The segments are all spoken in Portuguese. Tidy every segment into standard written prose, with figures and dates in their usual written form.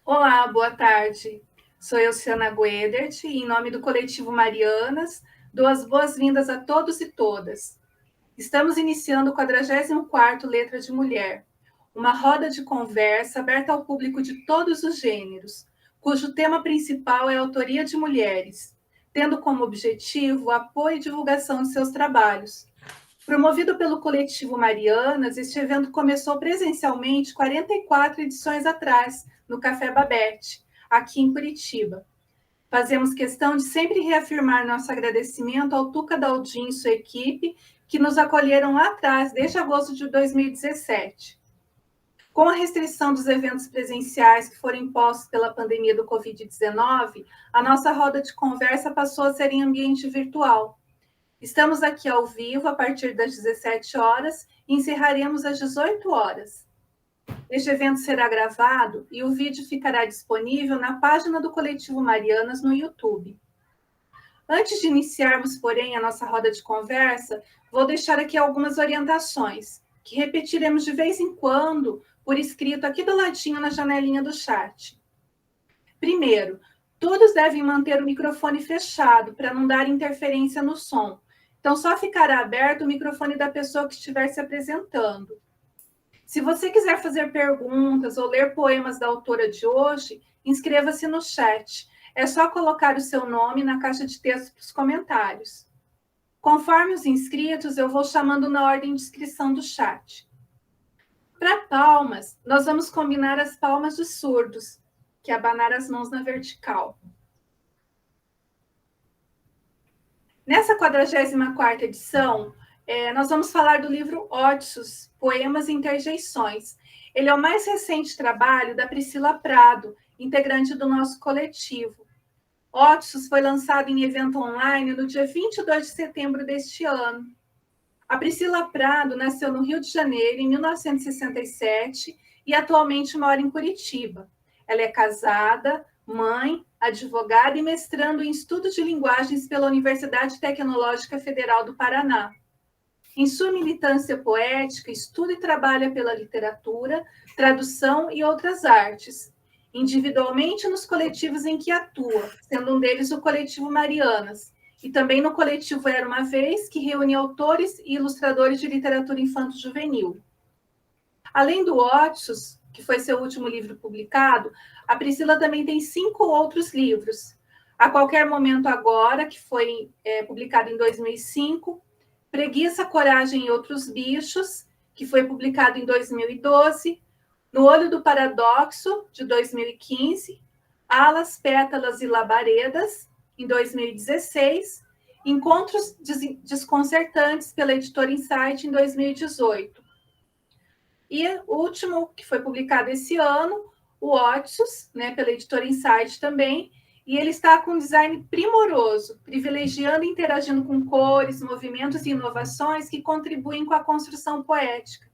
Olá, boa tarde. Sou eu, Ciana Guedert, e em nome do Coletivo Marianas, dou as boas-vindas a todos e todas. Estamos iniciando o 44º Letra de Mulher, uma roda de conversa aberta ao público de todos os gêneros, cujo tema principal é a autoria de mulheres, tendo como objetivo o apoio e divulgação de seus trabalhos. Promovido pelo Coletivo Marianas, este evento começou presencialmente 44 edições atrás, no Café Babette, aqui em Curitiba. Fazemos questão de sempre reafirmar nosso agradecimento ao Tuca Daldin e sua equipe, que nos acolheram lá atrás, desde agosto de 2017. Com a restrição dos eventos presenciais que foram impostos pela pandemia do Covid-19, a nossa roda de conversa passou a ser em ambiente virtual. Estamos aqui ao vivo a partir das 17 horas e encerraremos às 18 horas. Este evento será gravado e o vídeo ficará disponível na página do Coletivo Marianas no YouTube. Antes de iniciarmos, porém, a nossa roda de conversa, vou deixar aqui algumas orientações, que repetiremos de vez em quando, por escrito aqui do ladinho na janelinha do chat. Primeiro, todos devem manter o microfone fechado para não dar interferência no som. Então, só ficará aberto o microfone da pessoa que estiver se apresentando. Se você quiser fazer perguntas ou ler poemas da autora de hoje, inscreva-se no chat. É só colocar o seu nome na caixa de texto para os comentários. Conforme os inscritos, eu vou chamando na ordem de inscrição do chat. Para palmas, nós vamos combinar as palmas dos surdos, que é abanar as mãos na vertical. Nessa 44ª edição, nós vamos falar do livro Ótios, Poemas e Interjeições. Ele é o mais recente trabalho da Priscila Prado, integrante do nosso coletivo. Ótios foi lançado em evento online no dia 22 de setembro deste ano. A Priscila Prado nasceu no Rio de Janeiro em 1967 e atualmente mora em Curitiba. Ela é casada, mãe, advogada e mestrando em estudos de linguagens pela Universidade Tecnológica Federal do Paraná. Em sua militância poética, estuda e trabalha pela literatura, tradução e outras artes, individualmente nos coletivos em que atua, sendo um deles o Coletivo Marianas, e também no coletivo Era Uma Vez, que reúne autores e ilustradores de literatura infanto-juvenil. Além do Ótios, que foi seu último livro publicado, a Priscila também tem 5 outros livros. A Qualquer Momento Agora, que foi publicado em 2005, Preguiça, Coragem e Outros Bichos, que foi publicado em 2012, No Olho do Paradoxo, de 2015, Alas, Pétalas e Labaredas, em 2016, Encontros Desconcertantes, pela editora Insight, em 2018. E o último, que foi publicado esse ano, o Ótios, pela editora Insight também, e ele está com um design primoroso, privilegiando e interagindo com cores, movimentos e inovações que contribuem com a construção poética.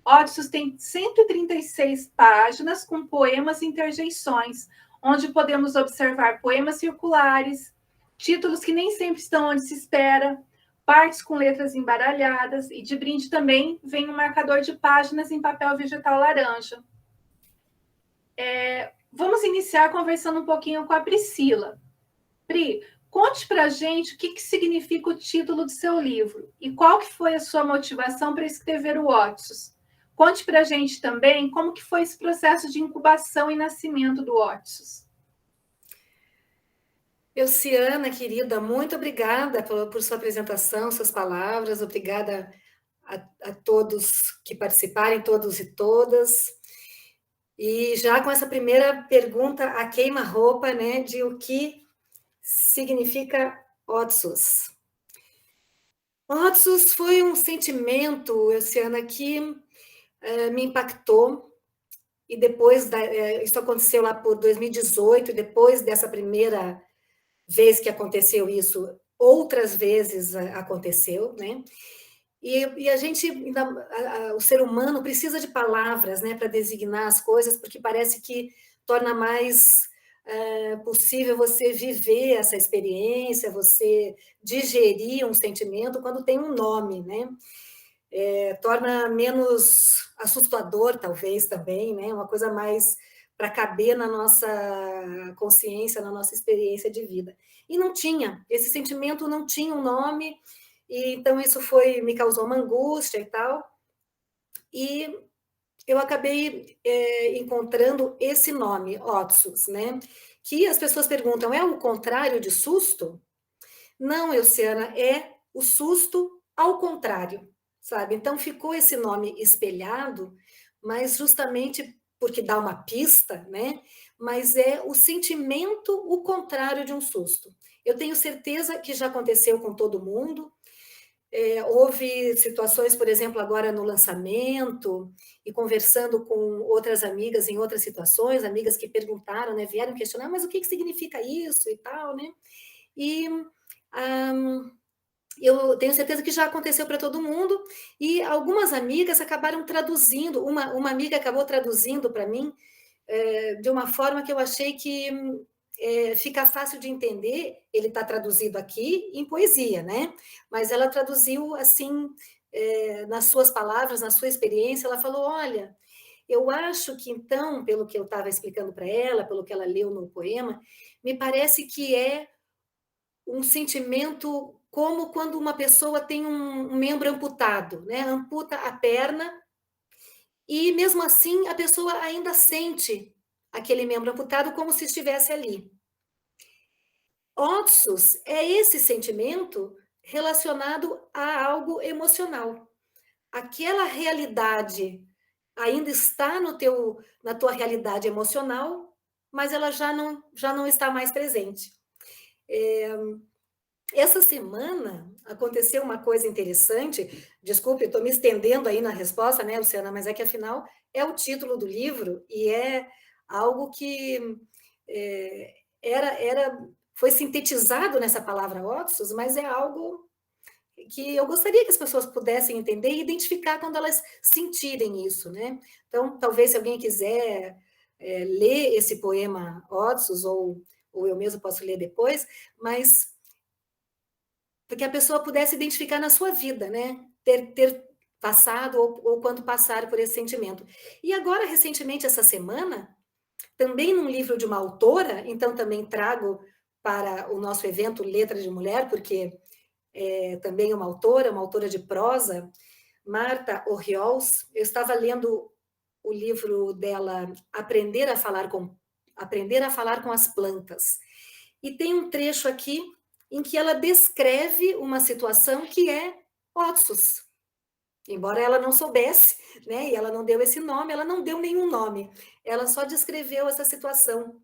Ótios tem 136 páginas com poemas e interjeições, onde podemos observar poemas circulares, títulos que nem sempre estão onde se espera, partes com letras embaralhadas, e de brinde também vem um marcador de páginas em papel vegetal laranja. Vamos iniciar conversando um pouquinho com a Priscila. Pri, conte para a gente o que significa o título do seu livro e qual que foi a sua motivação para escrever o Ótios. Conte para a gente também como que foi esse processo de incubação e nascimento do Ótios. Elciana, querida, muito obrigada por sua apresentação, suas palavras, obrigada a todos que participarem, todos e todas. E já com essa primeira pergunta, a queima-roupa, de o que significa Ótios. Ótios foi um sentimento, Elciana, que me impactou, e depois, isso aconteceu lá por 2018, depois dessa primeira vez que aconteceu isso, outras vezes aconteceu, E a gente, o ser humano precisa de palavras, para designar as coisas, porque parece que torna mais possível você viver essa experiência, você digerir um sentimento quando tem um nome, torna menos assustador, talvez, também, uma coisa mais para caber na nossa consciência, na nossa experiência de vida. E não tinha, esse sentimento não tinha um nome, e então isso me causou uma angústia e tal, e eu acabei encontrando esse nome, Otsus, né? Que as pessoas perguntam, é o contrário de susto? Não, Elciana, é o susto ao contrário, sabe? Então ficou esse nome espelhado, mas justamente porque dá uma pista, né? Mas é o sentimento o contrário de um susto. Eu tenho certeza que já aconteceu com todo mundo. Houve situações, por exemplo, agora no lançamento, e conversando com outras amigas em outras situações, amigas que perguntaram, né, vieram questionar, mas o que significa isso e tal, né? E eu tenho certeza que já aconteceu para todo mundo, e algumas amigas acabaram traduzindo, uma amiga acabou traduzindo para mim, de uma forma que eu achei que fica fácil de entender. Ele está traduzido aqui em poesia, né? Mas ela traduziu assim, nas suas palavras, na sua experiência, ela falou, olha, eu acho que então, pelo que eu estava explicando para ela, pelo que ela leu no poema, me parece que é um sentimento como quando uma pessoa tem um membro amputado, né? Amputa a perna e mesmo assim a pessoa ainda sente aquele membro amputado como se estivesse ali. Otsus é esse sentimento relacionado a algo emocional. Aquela realidade ainda está na tua realidade emocional, mas ela já não está mais presente. Essa semana aconteceu uma coisa interessante. Desculpe, estou me estendendo aí na resposta, né, Luciana? Mas é que afinal é o título do livro e é algo que foi sintetizado nessa palavra Otsus, mas é algo que eu gostaria que as pessoas pudessem entender e identificar quando elas sentirem isso, né? Então, talvez se alguém quiser ler esse poema Otsus, ou eu mesmo posso ler depois, mas para que a pessoa pudesse identificar na sua vida, né? Ter passado ou quando passar por esse sentimento. E agora, recentemente, essa semana, também num livro de uma autora, então também trago para o nosso evento Letra de Mulher, porque também uma autora de prosa, Marta Orriols. Eu estava lendo o livro dela, Aprender a Falar com as Plantas. E tem um trecho aqui em que ela descreve uma situação que é Otsus. Embora ela não soubesse, né, e ela não deu esse nome, ela não deu nenhum nome, ela só descreveu essa situação.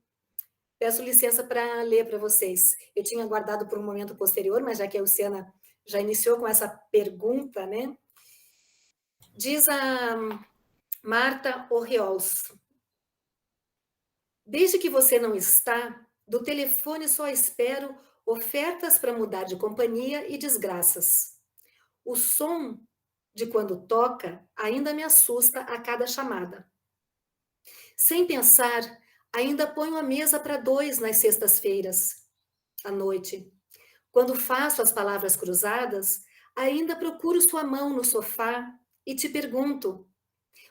Peço licença para ler para vocês. Eu tinha guardado por um momento posterior, mas já que a Luciana já iniciou com essa pergunta, né? Diz a Marta Orriols: desde que você não está, do telefone só espero ofertas para mudar de companhia e desgraças. O som de quando toca ainda me assusta a cada chamada. Sem pensar, ainda ponho a mesa para dois nas sextas-feiras, à noite. Quando faço as palavras cruzadas, ainda procuro sua mão no sofá e te pergunto: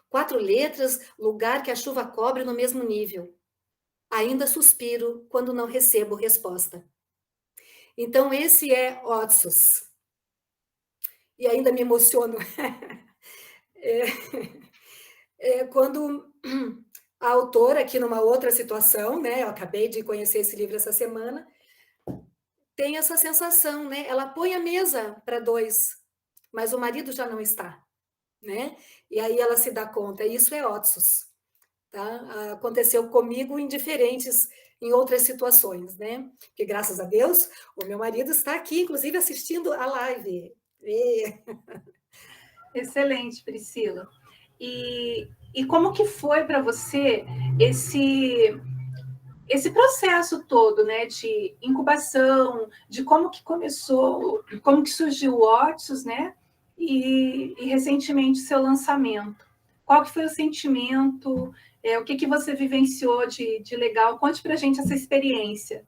4 letras, lugar que a chuva cobre no mesmo nível. Ainda suspiro quando não recebo resposta. Então, esse é Otsus. E ainda me emociono. Quando a autora, aqui numa outra situação, né, eu acabei de conhecer esse livro essa semana, tem essa sensação, né? Ela põe a mesa para dois, mas o marido já não está, né? E aí ela se dá conta, isso é Otsus, tá? Aconteceu comigo em outras situações, né? Que graças a Deus, o meu marido está aqui, inclusive assistindo a live. Excelente, Priscila. E como que foi para você esse processo todo, né, de incubação, de como que começou, como que surgiu o Otsus, né, e recentemente seu lançamento? Qual que foi o sentimento? O que você vivenciou de legal? Conte para a gente essa experiência.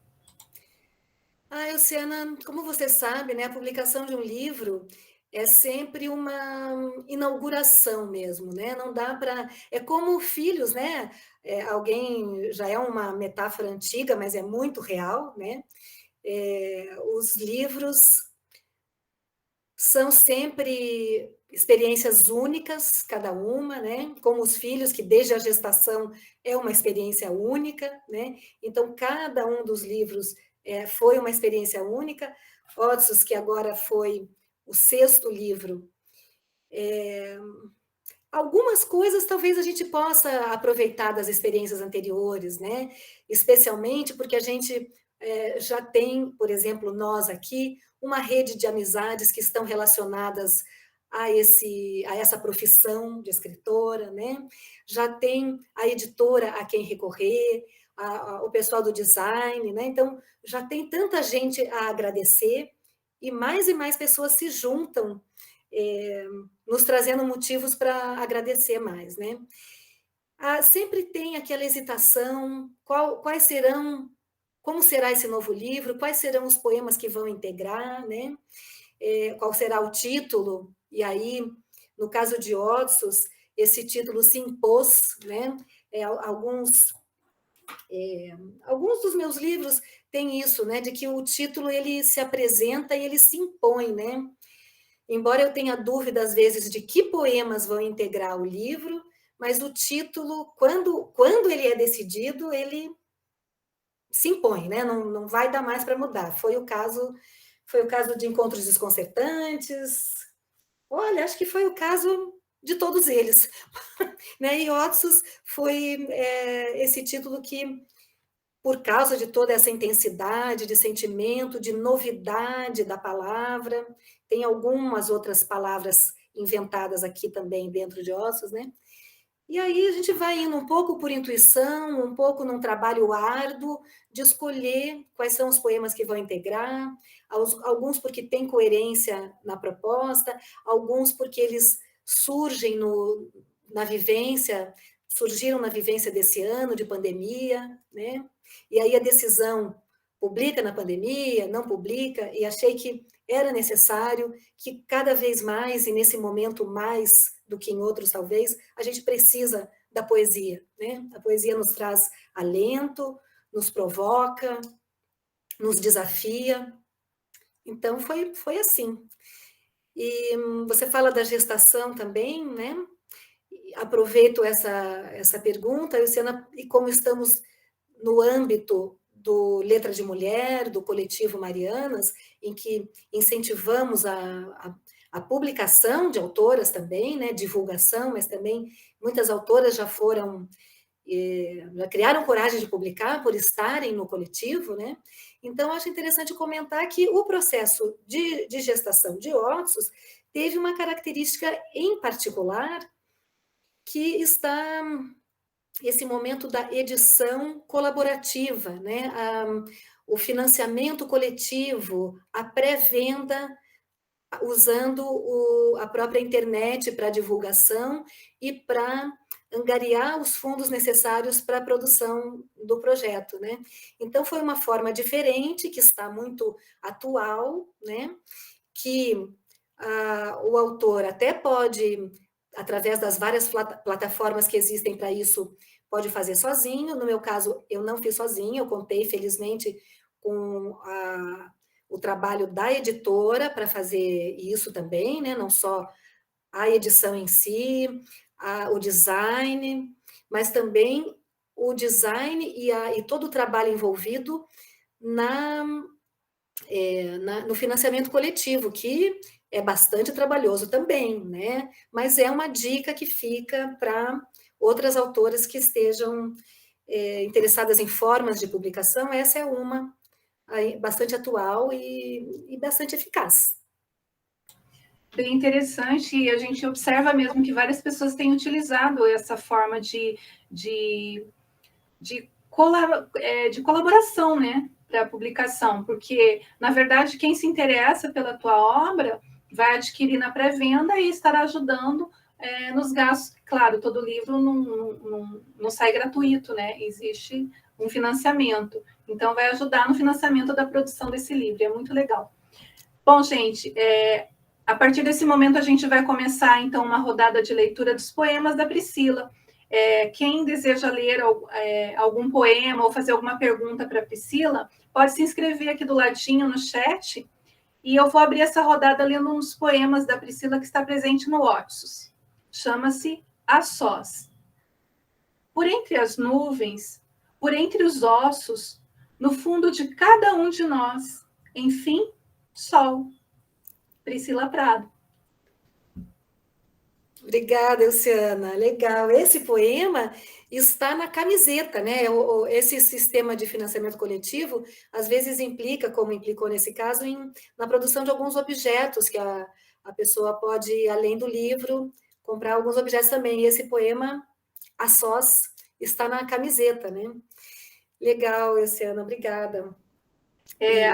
Luciana, como você sabe, né, a publicação de um livro é sempre uma inauguração mesmo, né? Não dá para. É como filhos, né? Alguém já é uma metáfora antiga, mas é muito real, né? Os livros são sempre experiências únicas, cada uma, né? Como os filhos, que desde a gestação é uma experiência única, né? Então, cada um dos livros foi uma experiência única. Otsus, que agora foi o 6º livro, algumas coisas talvez a gente possa aproveitar das experiências anteriores, né? Especialmente porque a gente já tem, por exemplo, nós aqui, uma rede de amizades que estão relacionadas a essa profissão de escritora, né? Já tem a editora a quem recorrer, o pessoal do design, né? Então, já tem tanta gente a agradecer e mais pessoas se juntam nos trazendo motivos para agradecer mais, né? Sempre tem aquela hesitação, quais serão, como será esse novo livro, quais serão os poemas que vão integrar, né? Qual será o título? E aí, no caso de Otsus, esse título se impôs, né? Alguns dos meus livros têm isso, né? De que o título ele se apresenta e ele se impõe, né? Embora eu tenha dúvida, às vezes, de que poemas vão integrar o livro, mas o título, quando ele é decidido, ele se impõe, né? Não vai dar mais para mudar. Foi o caso de Encontros Desconcertantes. Olha, acho que foi o caso de todos eles. Né? E Otsus foi esse título que, por causa de toda essa intensidade de sentimento, de novidade da palavra, tem algumas outras palavras inventadas aqui também dentro de Ossos, né? E aí a gente vai indo um pouco por intuição, um pouco num trabalho árduo de escolher quais são os poemas que vão integrar, alguns porque tem coerência na proposta, alguns porque eles surgiram na vivência desse ano de pandemia, né? E aí a decisão publica na pandemia, não publica, e achei que era necessário que cada vez mais, e nesse momento mais do que em outros talvez, a gente precisa da poesia, né? A poesia nos traz alento, nos provoca, nos desafia. Então, foi assim. E você fala da gestação também, né? Aproveito essa pergunta, Luciana, e como estamos no âmbito do Letra de Mulher, do coletivo Marianas, em que incentivamos a publicação de autoras também, né, divulgação, mas também muitas autoras já criaram coragem de publicar por estarem no coletivo, né? Então, acho interessante comentar que o processo de gestação de Otsus teve uma característica em particular, que está esse momento da edição colaborativa, né? O financiamento coletivo, a pré-venda, usando a própria internet para divulgação e para angariar os fundos necessários para a produção do projeto, né? Então, foi uma forma diferente, que está muito atual, né? Que o autor até pode, através das várias plataformas que existem para isso, pode fazer sozinho. No meu caso, eu não fiz sozinho, eu contei, felizmente, com o trabalho da editora para fazer isso também, né? Não só a edição em si, o design, mas também o design e todo o trabalho envolvido no financiamento coletivo, que é bastante trabalhoso também, né? Mas é uma dica que fica para outras autoras que estejam interessadas em formas de publicação. Essa é uma bastante atual e bastante eficaz. Bem interessante, e a gente observa mesmo que várias pessoas têm utilizado essa forma de colaboração, né, para a publicação, porque, na verdade, quem se interessa pela tua obra vai adquirir na pré-venda e estará ajudando nos gastos. Claro, todo livro não sai gratuito, né? Existe um financiamento. Então, vai ajudar no financiamento da produção desse livro. É muito legal. Bom, gente, A partir desse momento, a gente vai começar, então, uma rodada de leitura dos poemas da Priscila. Quem deseja ler algum poema ou fazer alguma pergunta para a Priscila, pode se inscrever aqui do ladinho no chat, e eu vou abrir essa rodada lendo uns poemas da Priscila que está presente no Oxus. Chama-se A Sós. Por entre as nuvens, por entre os ossos, no fundo de cada um de nós, enfim, sol. Priscila Prado. Obrigada, Luciana. Legal. Esse poema está na camiseta, né? Esse sistema de financiamento coletivo, às vezes implica, como implicou nesse caso, na produção de alguns objetos, que a pessoa pode, além do livro, comprar alguns objetos também. E esse poema, a sós, está na camiseta, né? Legal, Luciana. Obrigada.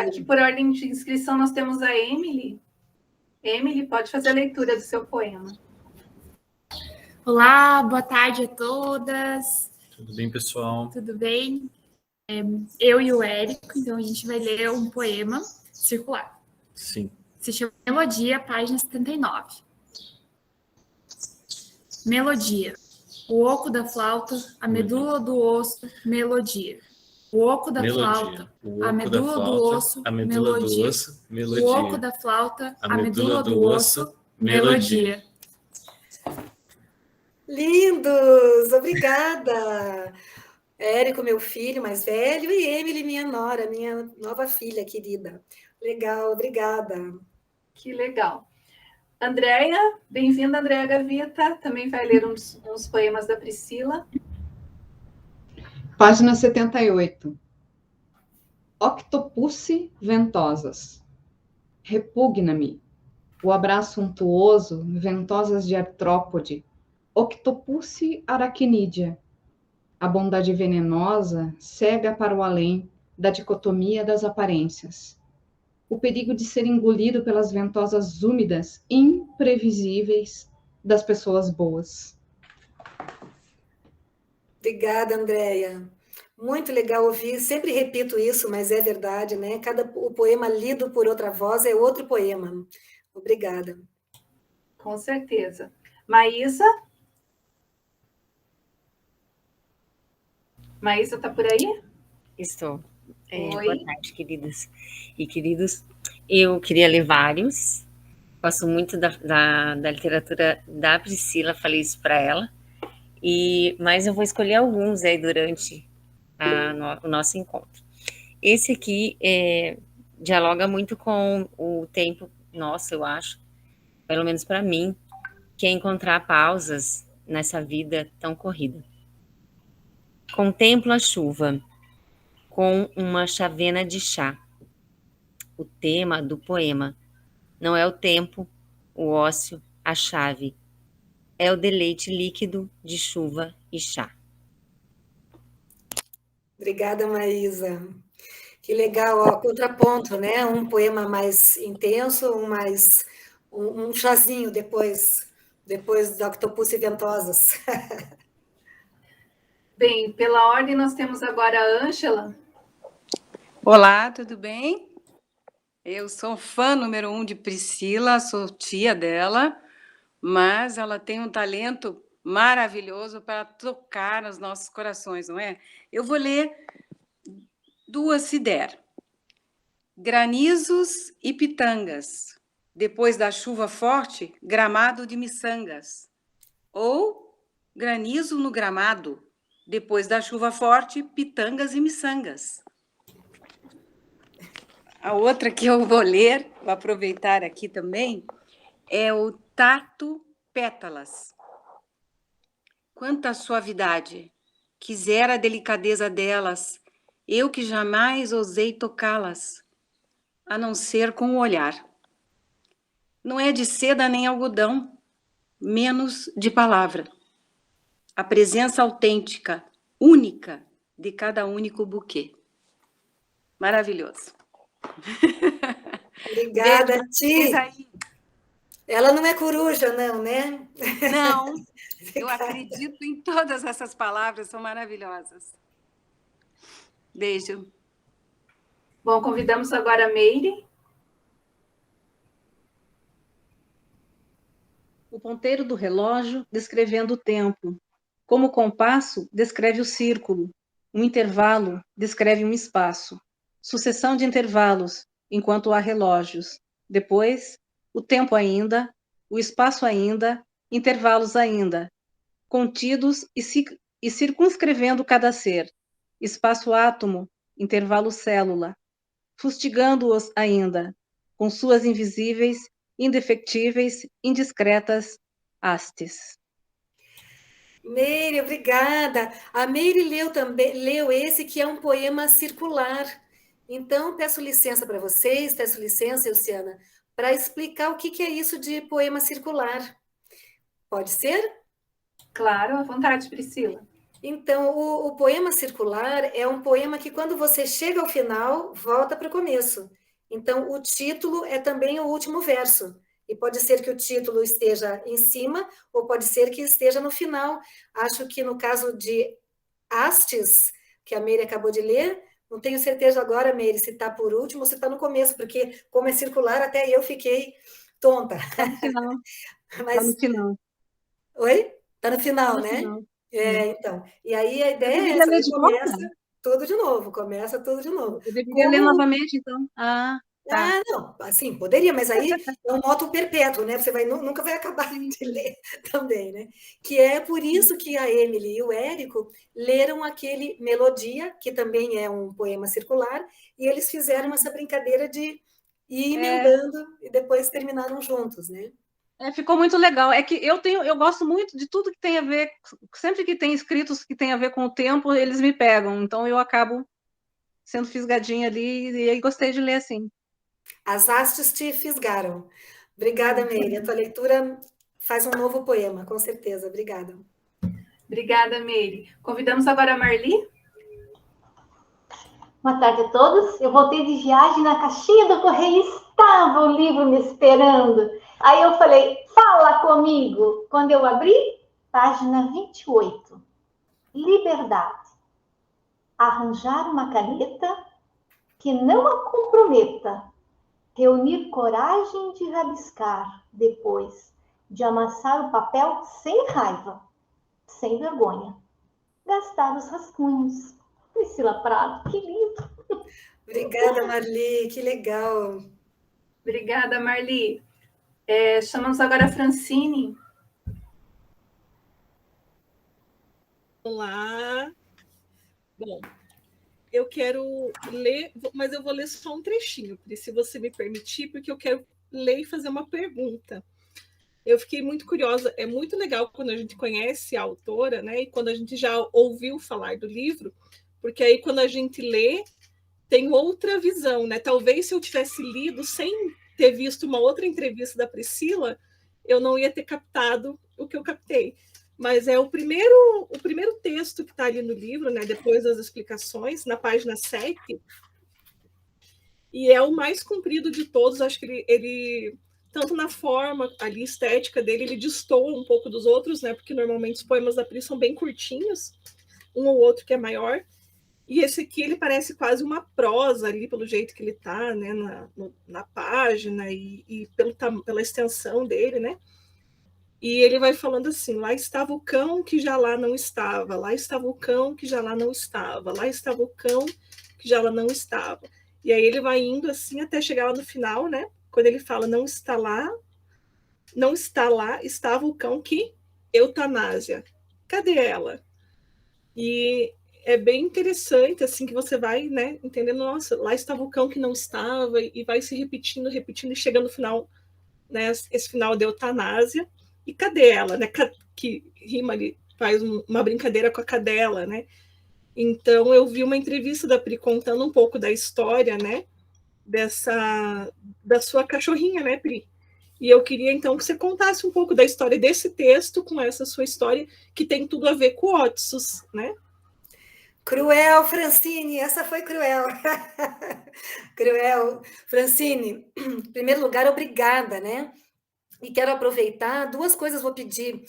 Aqui, por ordem de inscrição, nós temos a Emily. Emily, pode fazer a leitura do seu poema. Olá, boa tarde a todas. Tudo bem, pessoal? Tudo bem? Eu e o Érico, então a gente vai ler um poema circular. Sim. Se chama Melodia, página 79. Melodia. O oco da flauta, a medula do osso, melodia. O oco da flauta, a medula do osso, melodia. O oco da flauta, a medula do osso, melodia. Lindos! Obrigada! Érico, meu filho mais velho, e Emily, minha nora, minha nova filha querida. Legal, obrigada. Que legal. Andréia, bem-vinda, Andréia Gavita, também vai ler uns poemas da Priscila. Página 78. Octopusse ventosas. Repugna-me. O abraço untuoso, ventosas de artrópode. Octopusse aracnídea. A bondade venenosa, cega para o além da dicotomia das aparências. O perigo de ser engolido pelas ventosas úmidas, imprevisíveis das pessoas boas. Obrigada, Andréia. Muito legal ouvir, sempre repito isso, mas é verdade, né? O poema lido por outra voz é outro poema. Obrigada. Com certeza. Maísa? Maísa, está por aí? Estou. Boa tarde, queridas e queridos. Eu queria ler vários. Gosto muito da literatura da Priscila, falei isso para ela. Mas eu vou escolher alguns aí durante o nosso encontro. Esse aqui dialoga muito com o tempo nosso, eu acho, pelo menos para mim, que é encontrar pausas nessa vida tão corrida. Contemplo a chuva com uma chavena de chá. O tema do poema não é o tempo, o ócio, a chave. É o deleite líquido de chuva e chá. Obrigada, Maísa. Que legal, ó, contraponto, né? Um poema mais intenso, um chazinho depois do Octopus e Ventosas. Bem, pela ordem, nós temos agora a Ângela. Olá, tudo bem? Eu sou fã número 1 de Priscila, sou tia dela, mas ela tem um talento maravilhoso para tocar nos nossos corações, não é? Eu vou ler duas, se der. Granizos e pitangas. Depois da chuva forte, gramado de miçangas. Ou granizo no gramado. Depois da chuva forte, pitangas e miçangas. A outra que eu vou ler, vou aproveitar aqui também, é o Tato Pétalas. Quanta suavidade! Quisera a delicadeza delas, eu que jamais ousei tocá-las, a não ser com o olhar. Não é de seda nem algodão, menos de palavra. A presença autêntica, única, de cada único buquê. Maravilhoso. Obrigada, Ti. Ela não é coruja, não, né? Não, eu acredito em todas essas palavras, são maravilhosas. Beijo. Bom, convidamos agora a Meire. ponteiro do relógio descrevendo o tempo. Como o compasso descreve o círculo. Um intervalo descreve um espaço. Sucessão de intervalos, enquanto há relógios. Depois, o tempo ainda, o espaço ainda, intervalos ainda, contidos e circunscrevendo cada ser. Espaço átomo, intervalo célula, fustigando-os ainda, com suas invisíveis, indefectíveis, indiscretas hastes. Meire, obrigada. A Meire leu esse que é um poema circular. Então, peço licença para vocês, peço licença, Elciana, para explicar o que é isso de poema circular. Pode ser? Claro, à vontade, Priscila. Então, o poema circular é um poema que, quando você chega ao final, volta para o começo. Então, o título é também o último verso. E pode ser que o título esteja em cima, ou pode ser que esteja no final. Acho que no caso de Hastes, que a Meire acabou de ler, não tenho certeza agora, Meire, se está por último ou se está no começo, porque, como é circular, até eu fiquei tonta. Está no final. Mas... Está no final. Oi? Está no final, Tá no né? final. Então. E aí a ideia é essa, ler de começa volta? Tudo de novo, começa tudo de novo. Eu deveria ler novamente, então. Tá. Não, assim, poderia, mas aí é um moto perpétuo, né? Você nunca vai acabar de ler também, né? Que é por isso que a Emily e o Érico leram aquele Melodia, que também é um poema circular, e eles fizeram essa brincadeira de ir emendando e depois terminaram juntos, né? Ficou muito legal. É que eu gosto muito de tudo que tem a ver, sempre que tem escritos que tem a ver com o tempo, eles me pegam. Então eu acabo sendo fisgadinha ali e aí gostei de ler assim. As hastes te fisgaram. Obrigada, Meire. A tua leitura faz um novo poema, com certeza. Obrigada. Obrigada, Meire. Convidamos agora a Marli. Boa tarde a todos. Eu voltei de viagem, na caixinha do correio estava o livro me esperando. Aí eu falei, fala comigo. Quando eu abri, página 28. Liberdade. Arranjar uma caneta que não a comprometa. Reunir coragem de rabiscar depois, de amassar o papel sem raiva, sem vergonha. Gastar os rascunhos. Priscila Prado, que lindo. Obrigada, Marli, que legal. Obrigada, Marli. Chamamos agora a Francine. Olá. Bom, eu quero ler, mas eu vou ler só um trechinho, se você me permitir, porque eu quero ler e fazer uma pergunta. Eu fiquei muito curiosa, é muito legal quando a gente conhece a autora, né? E quando a gente já ouviu falar do livro, porque aí quando a gente lê, tem outra visão, né? Talvez se eu tivesse lido sem ter visto uma outra entrevista da Priscila, eu não ia ter captado o que eu captei. Mas é o primeiro texto que está ali no livro, né? Depois das explicações, na página 7. E é o mais comprido de todos. Acho que ele tanto na forma ali, estética dele, ele destoa um pouco dos outros, né? Porque normalmente os poemas da Pri são bem curtinhos, um ou outro que é maior. E esse aqui, ele parece quase uma prosa ali, pelo jeito que ele está, né? Na página e pela extensão dele, né? E ele vai falando assim, lá estava o cão que já lá não estava, lá estava o cão que já lá não estava, lá estava o cão que já lá não estava. E aí ele vai indo assim até chegar lá no final, né? Quando ele fala não está lá, estava o cão que eutanásia. Cadê ela? E é bem interessante, assim, que você vai, né, entendendo, nossa, lá estava o cão que não estava, e vai se repetindo, e chega no final, né, esse final de eutanásia. E cadê ela, né? Que rima ali, faz uma brincadeira com a cadela, né? Então, eu vi uma entrevista da Pri contando um pouco da história, né? Da sua cachorrinha, né, Pri? E eu queria, então, que você contasse um pouco da história desse texto com essa sua história, que tem tudo a ver com o Otsus, né? Cruel, Francine, essa foi cruel. Cruel. Francine, em primeiro lugar, obrigada, né? E quero aproveitar, duas coisas vou pedir.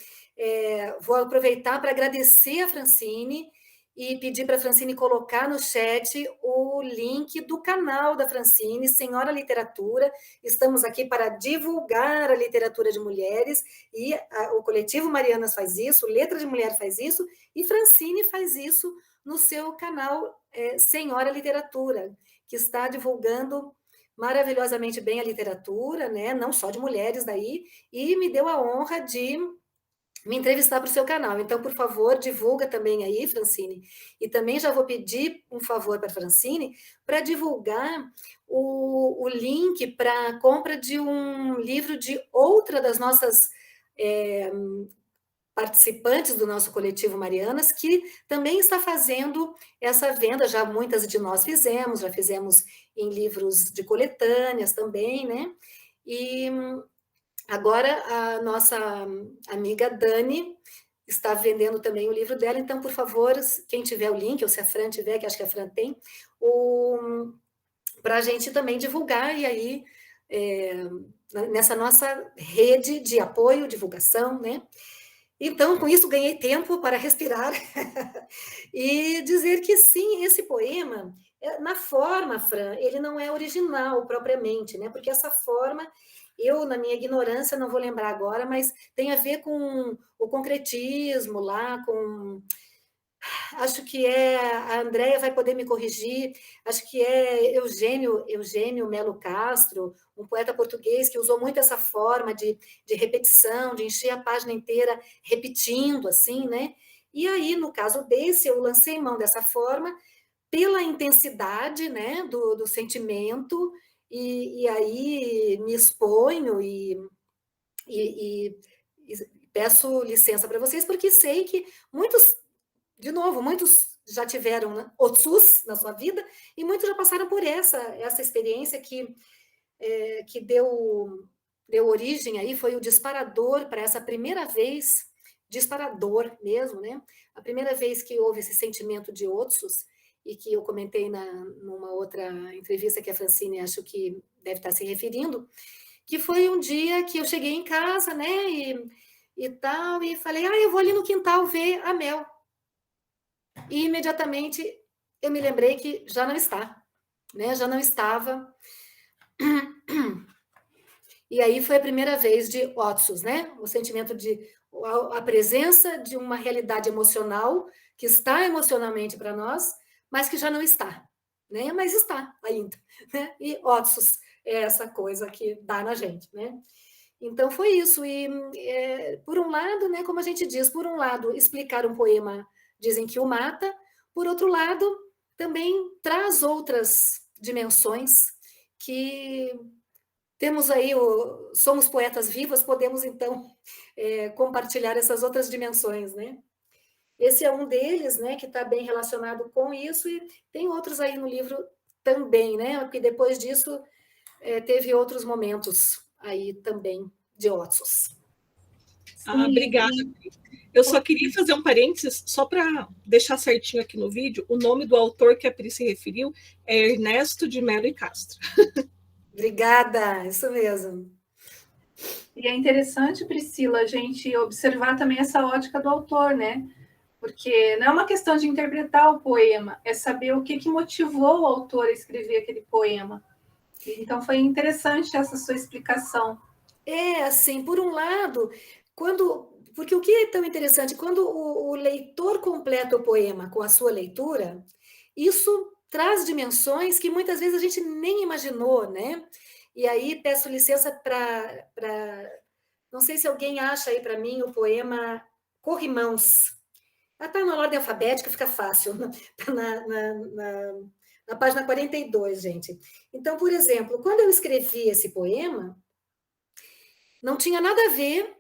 Vou aproveitar para agradecer a Francine e pedir para a Francine colocar no chat o link do canal da Francine, Senhora Literatura. Estamos aqui para divulgar a literatura de mulheres, e o Coletivo Marianas faz isso, Letra de Mulher faz isso, e Francine faz isso no seu canal Senhora Literatura, que está divulgando maravilhosamente bem a literatura, né? Não só de mulheres daí, e me deu a honra de me entrevistar para o seu canal. Então, por favor, divulga também aí, Francine. E também já vou pedir um favor para a Francine para divulgar o link para a compra de um livro de outra das nossas participantes do nosso Coletivo Marianas, que também está fazendo essa venda. Já muitas de nós já fizemos em livros de coletâneas também, né? E agora, a nossa amiga Dani está vendendo também o livro dela, então, por favor, quem tiver o link, ou se a Fran tiver, que acho que a Fran tem, para a gente também divulgar, e aí, nessa nossa rede de apoio, divulgação, né? Então, com isso, ganhei tempo para respirar e dizer que, sim, esse poema, na forma, Fran, ele não é original propriamente, né? Porque essa forma... Eu, na minha ignorância, não vou lembrar agora, mas tem a ver com o concretismo lá, com... Acho que a Andréia vai poder me corrigir, acho que é Eugênio Melo Castro, um poeta português que usou muito essa forma de repetição, de encher a página inteira repetindo, assim, né? E aí, no caso desse, eu lancei mão dessa forma pela intensidade, né, do sentimento. E aí me exponho e peço licença para vocês, porque sei que muitos já tiveram, né, Otsus na sua vida, e muitos já passaram por essa experiência que deu origem aí, foi o disparador para essa primeira vez, disparador mesmo, né? A primeira vez que houve esse sentimento de Otsus, e que eu comentei numa outra entrevista que a Francine acho que deve estar se referindo, que foi um dia que eu cheguei em casa, né, e tal, e falei, eu vou ali no quintal ver a Mel. E imediatamente eu me lembrei que já não está, né, já não estava. E aí foi a primeira vez de Otsus, né, o sentimento a presença de uma realidade emocional que está emocionalmente para nós, mas que já não está, né? Mas está ainda, né? E Otsus é essa coisa que dá na gente, né? Então foi isso. E por um lado, né, como a gente diz, por um lado, explicar um poema dizem que o mata, por outro lado, também traz outras dimensões que temos aí, somos poetas vivas, podemos então compartilhar essas outras dimensões, né? Esse é um deles, né, que está bem relacionado com isso, e tem outros aí no livro também, né, porque depois disso teve outros momentos aí também de Otsus. Obrigada. Eu só queria fazer um parênteses, só para deixar certinho aqui no vídeo, o nome do autor que a Pri se referiu é Ernesto de Melo e Castro. Obrigada, isso mesmo. E é interessante, Priscila, a gente observar também essa ótica do autor, né? Porque não é uma questão de interpretar o poema, é saber o que motivou o autor a escrever aquele poema. Então, foi interessante essa sua explicação. Assim, por um lado, porque o que é tão interessante, quando o leitor completa o poema com a sua leitura, isso traz dimensões que muitas vezes a gente nem imaginou, né? E aí peço licença para... Não sei se alguém acha aí para mim o poema Corrimãos. Está na ordem alfabética, fica fácil. Está na página 42, gente. Então, por exemplo, quando eu escrevi esse poema, não tinha nada a ver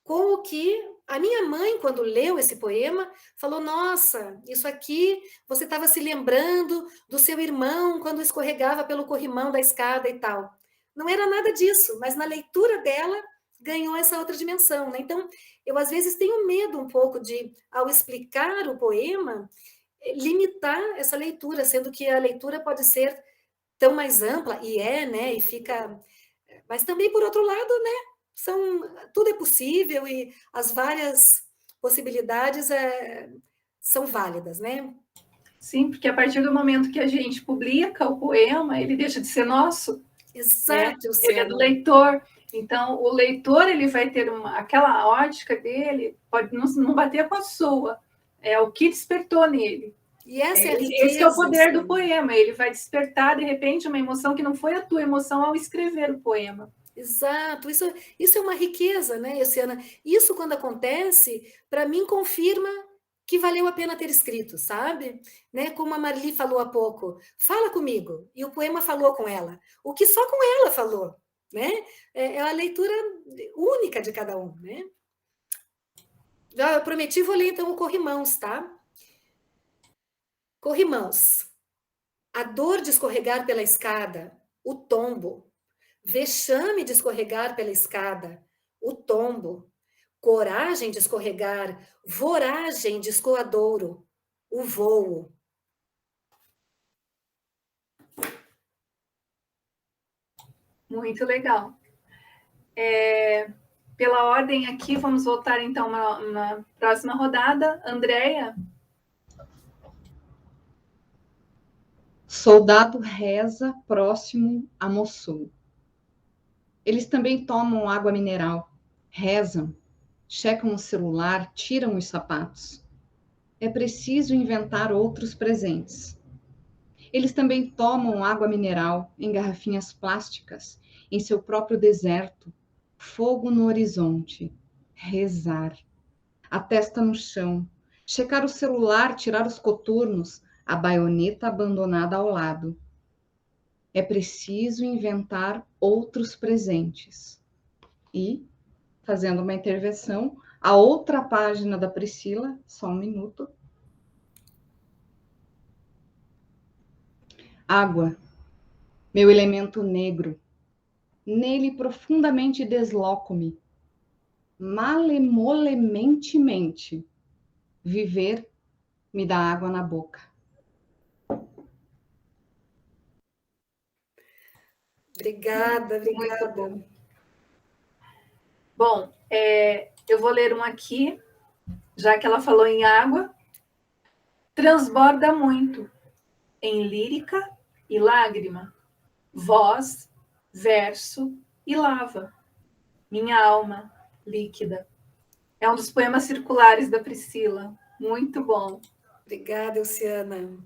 com o que a minha mãe, quando leu esse poema, falou, nossa, isso aqui, você estava se lembrando do seu irmão quando escorregava pelo corrimão da escada e tal. Não era nada disso, mas na leitura dela ganhou essa outra dimensão, né? Então, eu às vezes tenho medo um pouco de, ao explicar o poema, limitar essa leitura, sendo que a leitura pode ser tão mais ampla, e né? E fica... Mas também, por outro lado, né? Tudo é possível, e as várias possibilidades são válidas, né? Sim, porque a partir do momento que a gente publica o poema, ele deixa de ser nosso. Exato, né? Ele é do leitor. Então, o leitor ele vai ter aquela ótica dele, pode não bater com a sua. É o que despertou nele. E essa é a riqueza, esse é o poder do poema. Ele vai despertar, de repente, uma emoção que não foi a tua emoção ao escrever o poema. Exato, isso é uma riqueza, né, Luciana? Isso, quando acontece, para mim, confirma que valeu a pena ter escrito, sabe? Né? Como a Marli falou há pouco, fala comigo, e o poema falou com ela, o que só com ela falou, né? É a leitura única de cada um, né? Eu prometi, vou ler então o Corrimãos, tá? Corrimãos. A dor de escorregar pela escada, o tombo. Vexame de escorregar pela escada, o tombo. Coragem de escorregar, voragem de escoadouro, o voo. Muito legal. Pela ordem aqui, vamos voltar então na próxima rodada. Andréia? Soldado reza próximo a Mossul. Eles também tomam água mineral, rezam, checam o celular, tiram os sapatos. É preciso inventar outros presentes. Eles também tomam água mineral em garrafinhas plásticas, em seu próprio deserto, fogo no horizonte, rezar, a testa no chão, checar o celular, tirar os coturnos, a baioneta abandonada ao lado. É preciso inventar outros presentes. E, fazendo uma intervenção, a outra página da Priscila, só um minuto. Água, meu elemento negro. Nele profundamente desloco-me. Malemolementemente. Viver me dá água na boca. Obrigada. Muito bom. Bom, eu vou ler um aqui, já que ela falou em água. Transborda muito em lírica e lágrima, voz, verso e lava. Minha alma líquida. É um dos poemas circulares da Priscila. Muito bom. Obrigada, Luciana.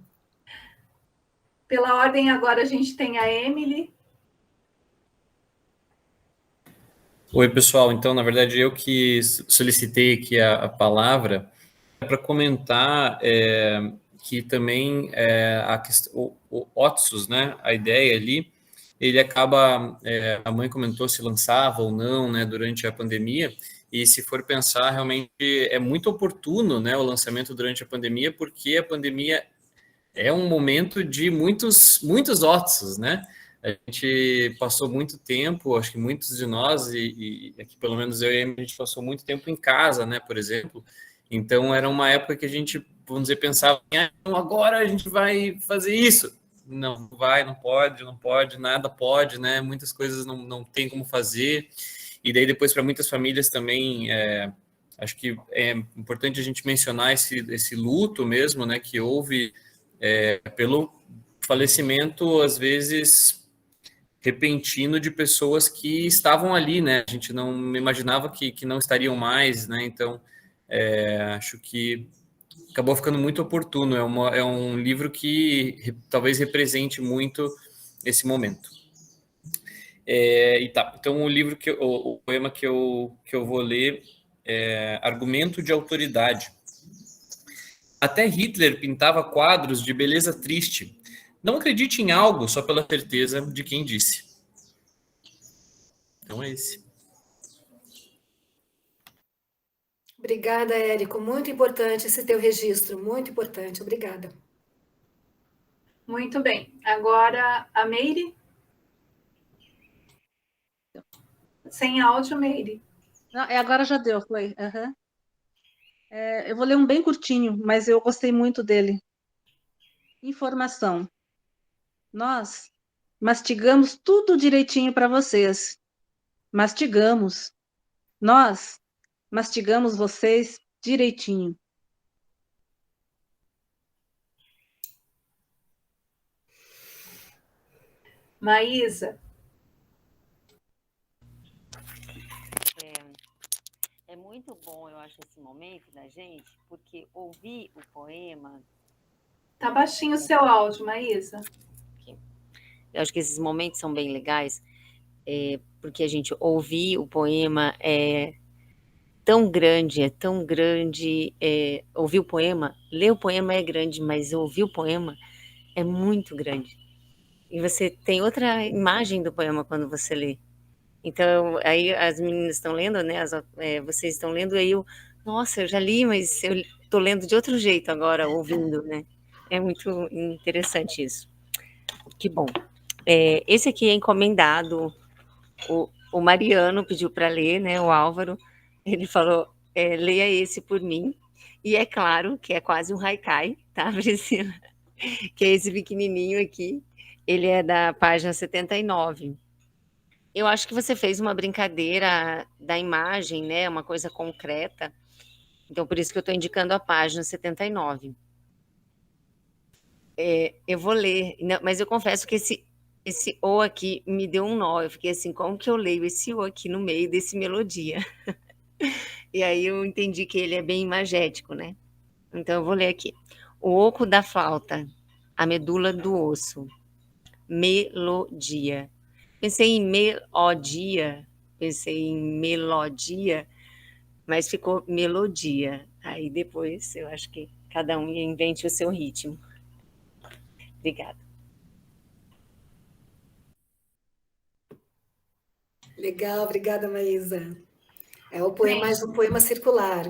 Pela ordem, agora a gente tem a Emily. Oi, pessoal. Então, na verdade, eu que solicitei aqui a palavra para comentar que também o Otsus, né, a ideia ali, ele acaba, a mãe comentou se lançava ou não, né, durante a pandemia, e se for pensar, realmente é muito oportuno, né, o lançamento durante a pandemia, porque a pandemia é um momento de muitos Otsus, né? A gente passou muito tempo, acho que muitos de nós, e aqui pelo menos eu e a gente passou muito tempo em casa, né, por exemplo. Então era uma época que a gente, vamos dizer, pensava, então agora a gente vai fazer isso. Não vai, não pode, nada pode, né? Muitas coisas não tem como fazer. E daí depois para muitas famílias também, acho que é importante a gente mencionar esse luto mesmo, né, que houve pelo falecimento, às vezes, repentino de pessoas que estavam ali, né? A gente não imaginava que não estariam mais, né? Então, acho que acabou ficando muito oportuno. É um livro que talvez represente muito esse momento. Então, o poema que eu vou ler é Argumento de Autoridade. Até Hitler pintava quadros de beleza triste. Não acredite em algo só pela certeza de quem disse. Então é esse. Obrigada, Érico. Muito importante esse teu registro. Muito importante. Obrigada. Muito bem. Agora, a Meire. Sem áudio, Meire. Não, agora já deu, foi. Uhum. Eu vou ler um bem curtinho, mas eu gostei muito dele. Informação. Nós mastigamos tudo direitinho para vocês. Mastigamos. Nós mastigamos vocês direitinho. Maísa? É muito bom, eu acho, esse momento da gente, porque ouvir o poema... Tá baixinho o seu áudio, Maísa. Eu acho que esses momentos são bem legais, porque a gente ouvir o poema é tão grande, ouvir o poema, ler o poema é grande, mas ouvir o poema é muito grande. E você tem outra imagem do poema quando você lê. Então, aí as meninas estão lendo, né? Vocês estão lendo, aí nossa, eu já li, mas eu estou lendo de outro jeito agora, ouvindo, né? É muito interessante isso. Que bom. Esse aqui é encomendado, o Mariano pediu para ler, né? O Álvaro, ele falou, leia esse por mim. E é claro que é quase um haikai, tá, Priscila? Que é esse pequenininho aqui. Ele é da página 79. Eu acho que você fez uma brincadeira da imagem, né? Uma coisa concreta. Então, por isso que eu estou indicando a página 79. Eu vou ler, mas eu confesso que esse O aqui me deu um nó. Eu fiquei assim, como que eu leio esse O aqui no meio desse melodia? E aí eu entendi que ele é bem imagético, né? Então eu vou ler aqui. O oco da flauta, a medula do osso, melodia. Pensei em melodia, pensei em melodia, mas ficou melodia. Aí depois eu acho que cada um invente o seu ritmo. Obrigada. Legal, obrigada, Maísa. É o poema, mais um poema circular.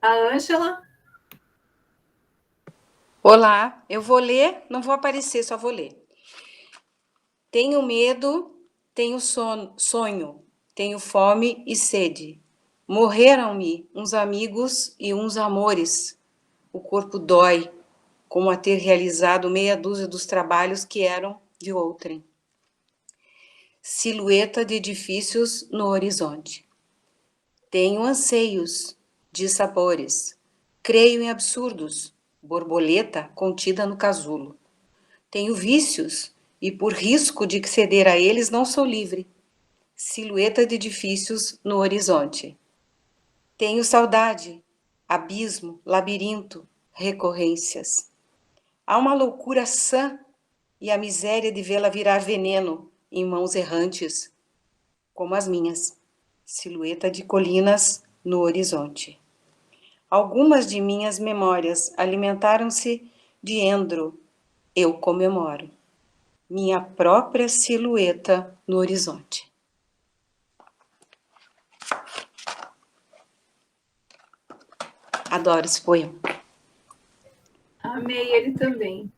A Ângela? Olá, eu vou ler, não vou aparecer, só vou ler. Tenho medo, tenho sonho, tenho fome e sede. Morreram-me uns amigos e uns amores. O corpo dói, como a ter realizado meia dúzia dos trabalhos que eram de outrem. Silhueta de edifícios no horizonte. Tenho anseios de sabores. Creio em absurdos, borboleta contida no casulo. Tenho vícios e, por risco de ceder a eles, não sou livre. Silhueta de edifícios no horizonte. Tenho saudade, abismo, labirinto, recorrências. Há uma loucura sã e a miséria de vê-la virar veneno em mãos errantes, como as minhas. Silhueta de colinas no horizonte. Algumas de minhas memórias alimentaram-se de endro. Eu comemoro. Minha própria silhueta no horizonte. Adoro esse poema. Amei ele também.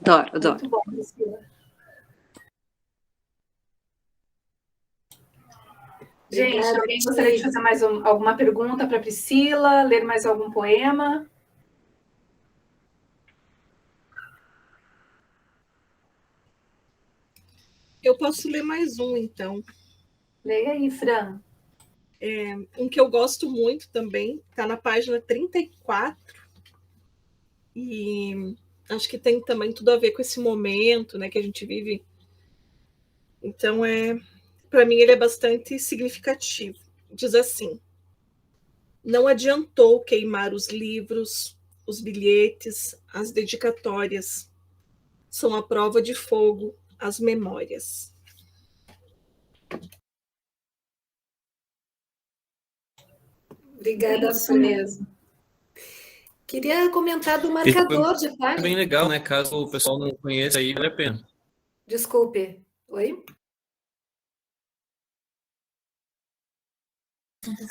Adoro. Muito bom, Priscila. Gente, Obrigada, alguém gostaria de fazer mais alguma pergunta para a Priscila? Ler mais algum poema? Eu posso ler mais um, então. Leia aí, Fran. Um que eu gosto muito também, está na página 34. E acho que tem também tudo a ver com esse momento, né, que a gente vive. Então, para mim, ele é bastante significativo. Diz assim: não adiantou queimar os livros, os bilhetes, as dedicatórias. São a prova de fogo, as memórias. Obrigada, Isso mesmo. Queria comentar do marcador de página. É bem legal, né? Caso o pessoal não conheça aí, vale a pena. Desculpe. Oi?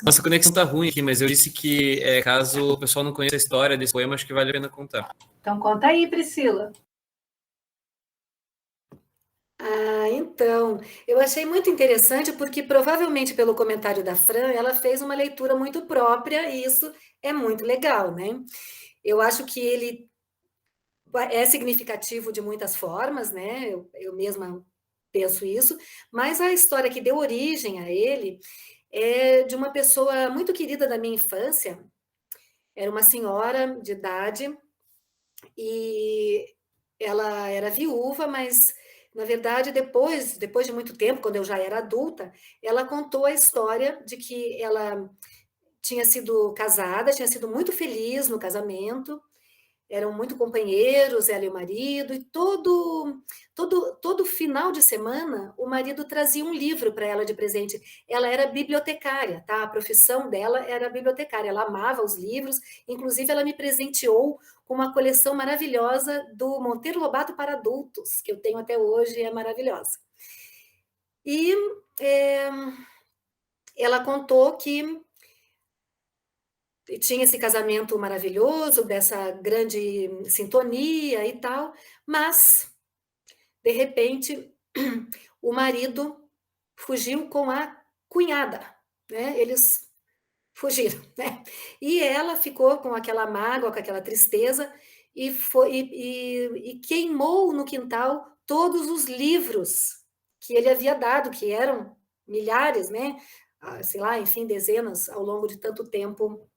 Nossa conexão tá ruim aqui, mas eu disse que caso o pessoal não conheça a história desse poema, acho que vale a pena contar. Então, conta aí, Priscila. Então, eu achei muito interessante porque provavelmente pelo comentário da Fran, ela fez uma leitura muito própria e isso é muito legal, né? Eu acho que ele é significativo de muitas formas, né? Eu mesma penso isso, mas a história que deu origem a ele é de uma pessoa muito querida da minha infância. Era uma senhora de idade e ela era viúva, mas, na verdade, depois de muito tempo, quando eu já era adulta, ela contou a história de que ela tinha sido casada, tinha sido muito feliz no casamento, eram muito companheiros, ela e o marido, e todo final de semana o marido trazia um livro para ela de presente. Ela era bibliotecária, tá? A profissão dela era bibliotecária, ela amava os livros, inclusive ela me presenteou com uma coleção maravilhosa do Monteiro Lobato para adultos, que eu tenho até hoje, é maravilhosa. E ela contou que tinha esse casamento maravilhoso, dessa grande sintonia e tal, mas, de repente, o marido fugiu com a cunhada, né? Eles fugiram, né? E ela ficou com aquela mágoa, com aquela tristeza, e queimou no quintal todos os livros que ele havia dado, que eram milhares, né? Sei lá, enfim, dezenas ao longo de tanto tempo,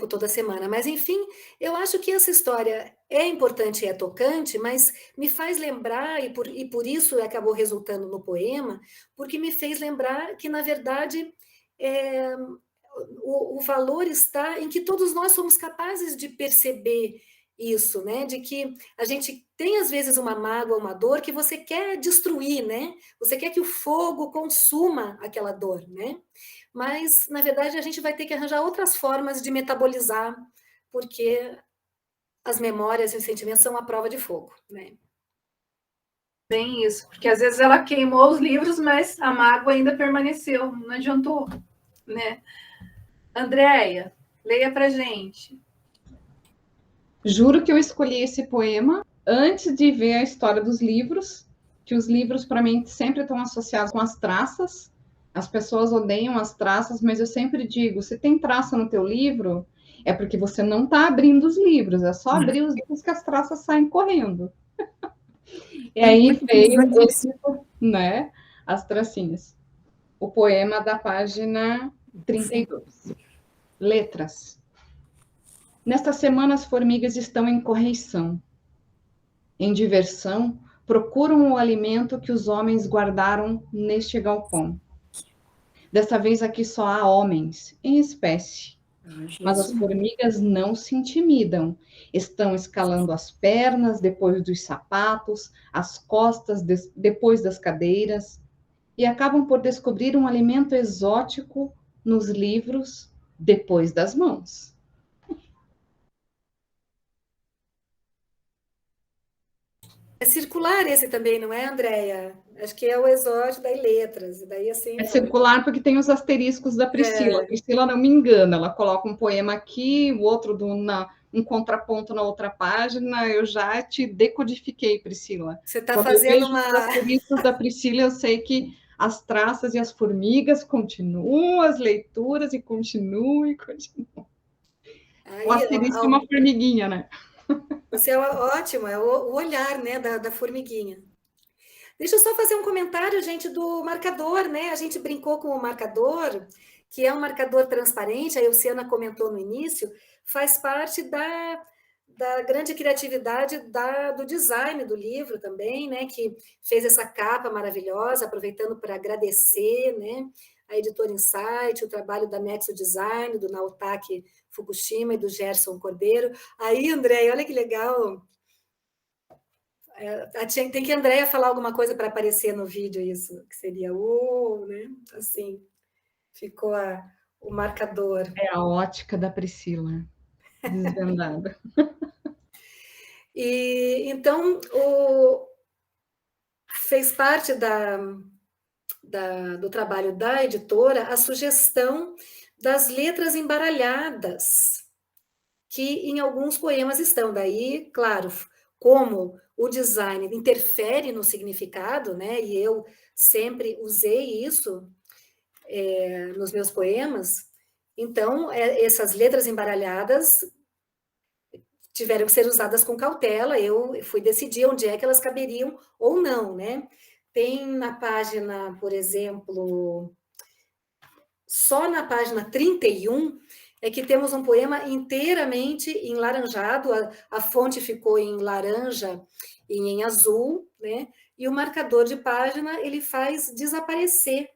toda semana. Mas, enfim, eu acho que essa história é importante e é tocante, mas me faz lembrar, e por isso acabou resultando no poema, porque me fez lembrar que, na verdade, o valor está em que todos nós somos capazes de perceber isso, né? De que a gente tem, às vezes, uma mágoa, uma dor que você quer destruir, né? Você quer que o fogo consuma aquela dor, né? Mas, na verdade, a gente vai ter que arranjar outras formas de metabolizar, porque as memórias e os sentimentos são a prova de fogo, né? Bem isso, porque às vezes ela queimou os livros, mas a mágoa ainda permaneceu, não adiantou, né? Andréia, leia pra gente. Juro que eu escolhi esse poema antes de ver a história dos livros, que os livros, para mim, sempre estão associados com as traças. As pessoas odeiam as traças, mas eu sempre digo, se tem traça no teu livro, é porque você não está abrindo os livros, é só abrir os livros que as traças saem correndo. E aí veio, né, as tracinhas. O poema da página 32. Letras. Nesta semana, as formigas estão em correição. Em diversão, procuram o alimento que os homens guardaram neste galpão. Desta vez aqui só há homens, em espécie. Mas as formigas não se intimidam. Estão escalando as pernas depois dos sapatos, as costas depois das cadeiras, e acabam por descobrir um alimento exótico nos livros depois das mãos. É circular esse também, não é, Andréia? Acho que é o exótico das letras. E daí, assim, é circular porque tem os asteriscos da Priscila. A Priscila não me engana, ela coloca um poema aqui, o outro um contraponto na outra página. Eu já te decodifiquei, Priscila. Você está fazendo os asteriscos da Priscila, eu sei que as traças e as formigas continuam, as leituras e continuam e continuam. O asterisco é uma formiguinha, né? Isso é ótimo, é o olhar, né, da formiguinha. Deixa eu só fazer um comentário, gente, do marcador, né? A gente brincou com o marcador, que é um marcador transparente, a Elciana comentou no início, faz parte da grande criatividade do design do livro também, né? Que fez essa capa maravilhosa, aproveitando para agradecer, né? A Editora Insight, o trabalho da Nexo Design, do Naotaki Fukushima e do Gerson Cordeiro. Aí, André, olha que legal. Tem que a Andréia falar alguma coisa para aparecer no vídeo, isso, que seria né? Assim, ficou o marcador. É a ótica da Priscila, desvendada. E, então, fez parte do trabalho da editora a sugestão das letras embaralhadas, que em alguns poemas estão. Daí, claro, como o design interfere no significado, né? E eu sempre usei isso nos meus poemas, então essas letras embaralhadas tiveram que ser usadas com cautela, eu fui decidir onde é que elas caberiam ou não, né? Tem na página, por exemplo, só na página 31, é que temos um poema inteiramente em laranjado, a fonte ficou em laranja e em azul, né? E o marcador de página, ele faz desaparecer.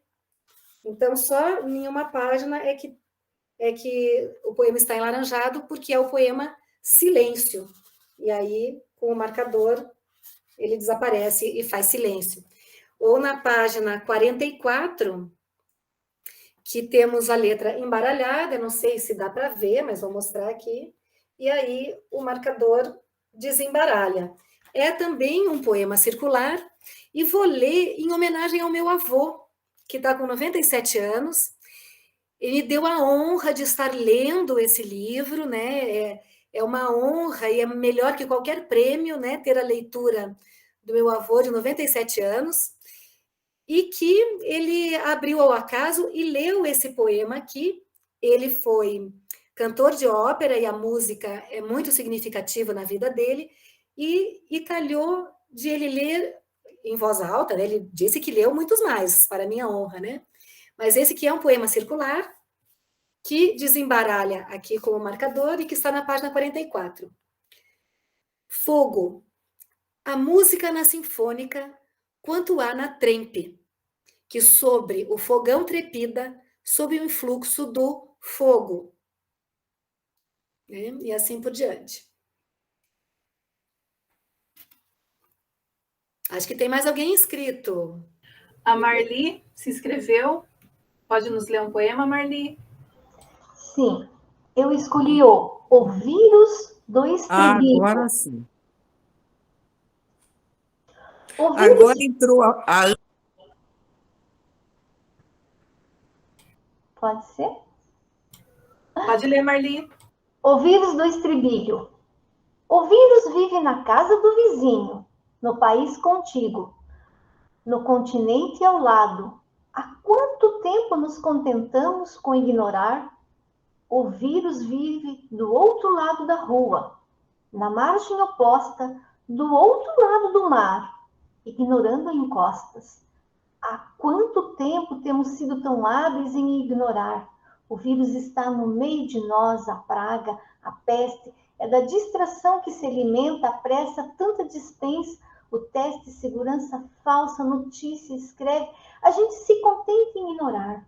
Então, só em uma página é que o poema está em laranjado, porque é o poema Silêncio. E aí, com o marcador, ele desaparece e faz silêncio. Ou na página 44, que temos a letra embaralhada, não sei se dá para ver, mas vou mostrar aqui. E aí, o marcador desembaralha. É também um poema circular, e vou ler em homenagem ao meu avô, que está com 97 anos. Ele deu a honra de estar lendo esse livro, né? É uma honra e é melhor que qualquer prêmio, né? Ter a leitura do meu avô de 97 anos, e que ele abriu ao acaso e leu esse poema aqui. Ele foi cantor de ópera e a música é muito significativa na vida dele, e calhou de ele ler em voz alta, né? Ele disse que leu muitos mais, para minha honra, né? Mas esse aqui é um poema circular, que desembaralha aqui com o marcador e que está na página 44. Fogo. A música na sinfônica, quanto há na trempe, que sobre o fogão trepida, sob o influxo do fogo. Né? E assim por diante. Acho que tem mais alguém inscrito. A Marli se inscreveu. Pode nos ler um poema, Marli? Sim. Eu escolhi o Vírus do Estribilho. Agora sim. Agora entrou a... Pode ser? Pode ler, Marli. O Vírus do Estribilho. O vírus vive na casa do vizinho, no país contíguo, no continente ao lado. Há quanto tempo nos contentamos com ignorar? O vírus vive do outro lado da rua, na margem oposta, do outro lado do mar, ignorando encostas. Há quanto tempo temos sido tão hábeis em ignorar? O vírus está no meio de nós, a praga, a peste, é da distração que se alimenta, apressa tanta dispensa, o teste de segurança falsa, notícia, escreve, a gente se contenta em ignorar.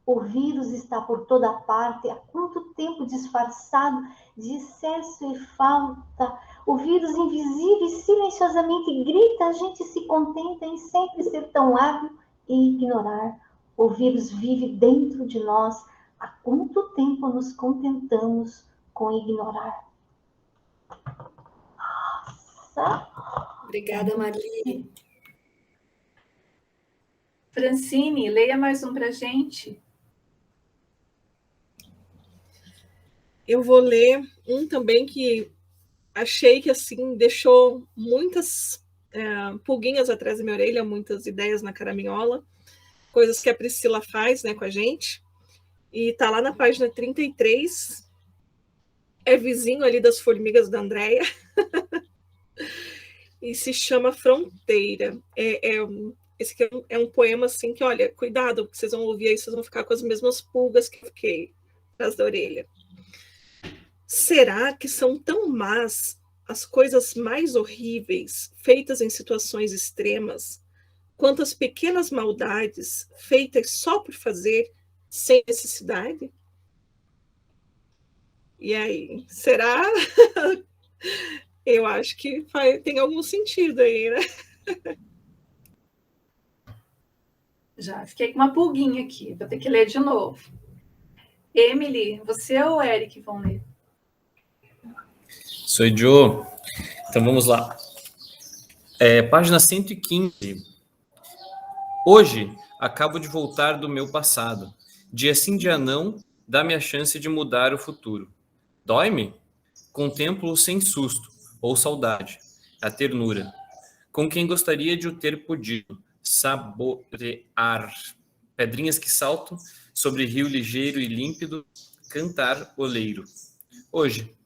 O vírus está por toda parte, há quanto tempo disfarçado de excesso e falta. O vírus invisível e silenciosamente grita, a gente se contenta em sempre ser tão hábil e ignorar. O vírus vive dentro de nós, há quanto tempo nos contentamos com ignorar. Nossa! Obrigada, Marli. Francine, leia mais um para a gente. Eu vou ler um também que achei que assim deixou muitas pulguinhas atrás da minha orelha, muitas ideias na caraminhola, coisas que a Priscila faz, né, com a gente. E tá lá na página 33. É vizinho ali das formigas da Andréia. E se chama Fronteira. Esse aqui é um poema assim que, olha, cuidado, porque vocês vão ouvir aí, vocês vão ficar com as mesmas pulgas que eu fiquei atrás da orelha. Será que são tão más as coisas mais horríveis feitas em situações extremas, quanto as pequenas maldades feitas só por fazer, sem necessidade? E aí, será? Eu acho que tem algum sentido aí, né? Já fiquei com uma pulguinha aqui, vou ter que ler de novo. Emily, você ou o Eric vão ler? Sou Joe. Então vamos lá. Página 115. Hoje, acabo de voltar do meu passado. Dia sim, dia não, dá-me a chance de mudar o futuro. Dói-me? Contemplo-o sem susto ou saudade, a ternura, com quem gostaria de o ter podido saborear. Pedrinhas que saltam sobre rio ligeiro e límpido, cantar oleiro. Hoje.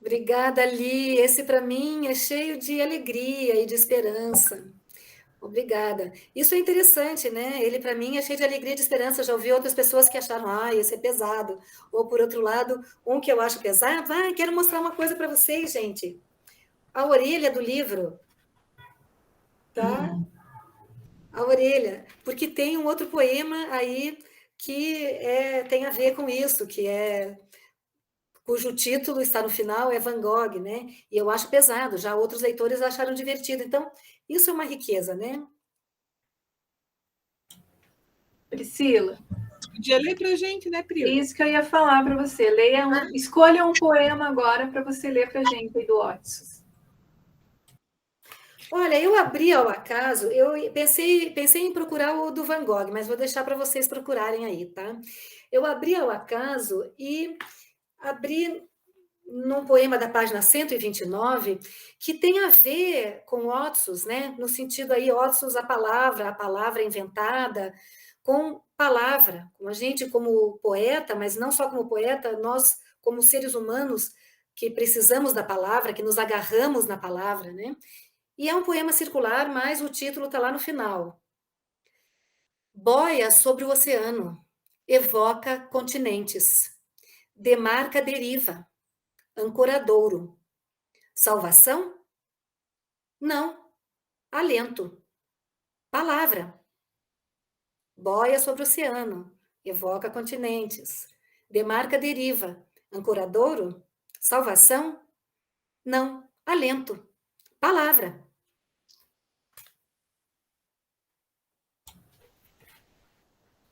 Obrigada, Li. Esse, para mim, é cheio de alegria e de esperança. Obrigada. Isso é interessante, né? Ele, para mim, é cheio de alegria e de esperança. Já ouvi outras pessoas que acharam, esse é pesado. Ou, por outro lado, um que eu acho pesado, quero mostrar uma coisa para vocês, gente. A orelha do livro, tá? A orelha. Porque tem um outro poema aí que tem a ver com isso, cujo título está no final, é Van Gogh, né? E eu acho pesado, já outros leitores acharam divertido. Então, isso é uma riqueza, né? Priscila. Podia ler para a gente, né, Pri? Isso que eu ia falar para você. Escolha um poema agora para você ler para a gente aí do Otsos. Olha, eu abri ao acaso, eu pensei em procurar o do Van Gogh, mas vou deixar para vocês procurarem aí, tá? Eu abri ao acaso e abri num poema da página 129, que tem a ver com Otsos, né? No sentido aí, Otsos, a palavra inventada, com palavra, com a gente como poeta, mas não só como poeta, nós como seres humanos que precisamos da palavra, que nos agarramos na palavra, né? E é um poema circular, mas o título está lá no final. Boia sobre o oceano, evoca continentes, demarca deriva, ancoradouro. Salvação? Não. Alento. Palavra. Boia sobre o oceano, evoca continentes, demarca deriva, ancoradouro. Salvação? Não. Alento. Palavra.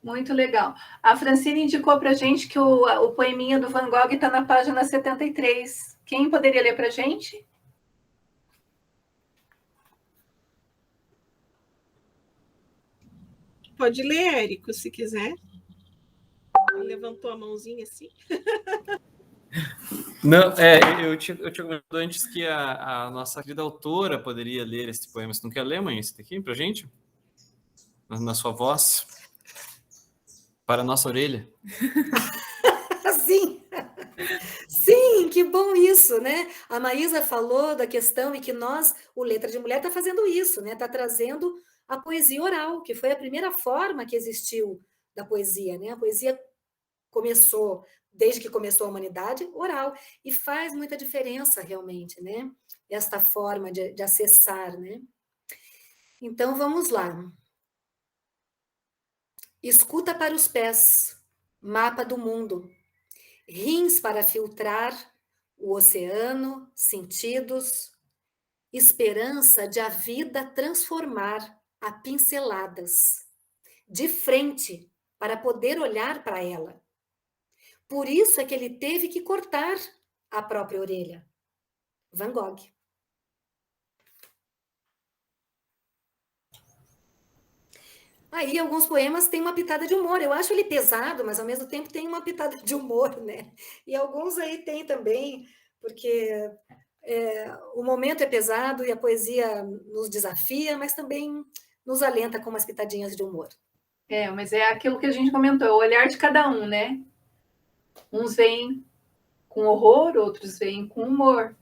Muito legal. A Francine indicou para a gente que o poeminha do Van Gogh está na página 73. Quem poderia ler para a gente? Pode ler, Érico, se quiser. Ele levantou a mãozinha assim. Não, eu tinha comentado antes que a nossa querida autora poderia ler esse poema. Você não quer ler, mãe, esse daqui para a gente? Na sua voz? Para a nossa orelha. Sim. Sim, que bom isso, né? A Maísa falou da questão e que o Letra de Mulher está fazendo isso, né? Está trazendo a poesia oral, que foi a primeira forma que existiu da poesia, né? A poesia começou, desde que começou a humanidade, oral, e faz muita diferença realmente, né? Esta forma de acessar, né? Então, vamos lá. Escuta para os pés, mapa do mundo. Rins para filtrar o oceano, sentidos, esperança de a vida transformar a pinceladas, de frente, para poder olhar para ela. Por isso é que ele teve que cortar a própria orelha. Van Gogh. Aí alguns poemas têm uma pitada de humor. Eu acho ele pesado, mas ao mesmo tempo tem uma pitada de humor, né? E alguns aí tem também, porque o momento é pesado e a poesia nos desafia, mas também nos alenta com umas pitadinhas de humor. Mas é aquilo que a gente comentou, o olhar de cada um, né? Uns veem com horror, outros veem com humor.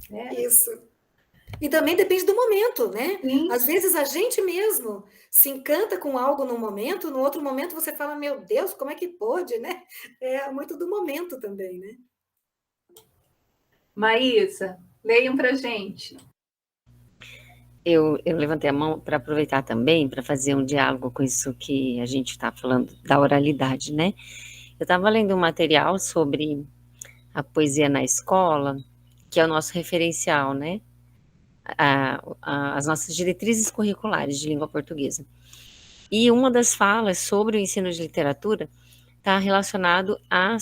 Né? Isso. E também depende do momento, né? Sim. Às vezes a gente mesmo se encanta com algo num momento, no outro momento você fala, meu Deus, como é que pode, né? É muito do momento também, né? Maísa, leiam pra gente. Eu levantei a mão para aproveitar também, para fazer um diálogo com isso que a gente está falando da oralidade, né? Eu estava lendo um material sobre a poesia na escola, que é o nosso referencial, né? As nossas diretrizes curriculares de língua portuguesa. E uma das falas sobre o ensino de literatura está relacionado a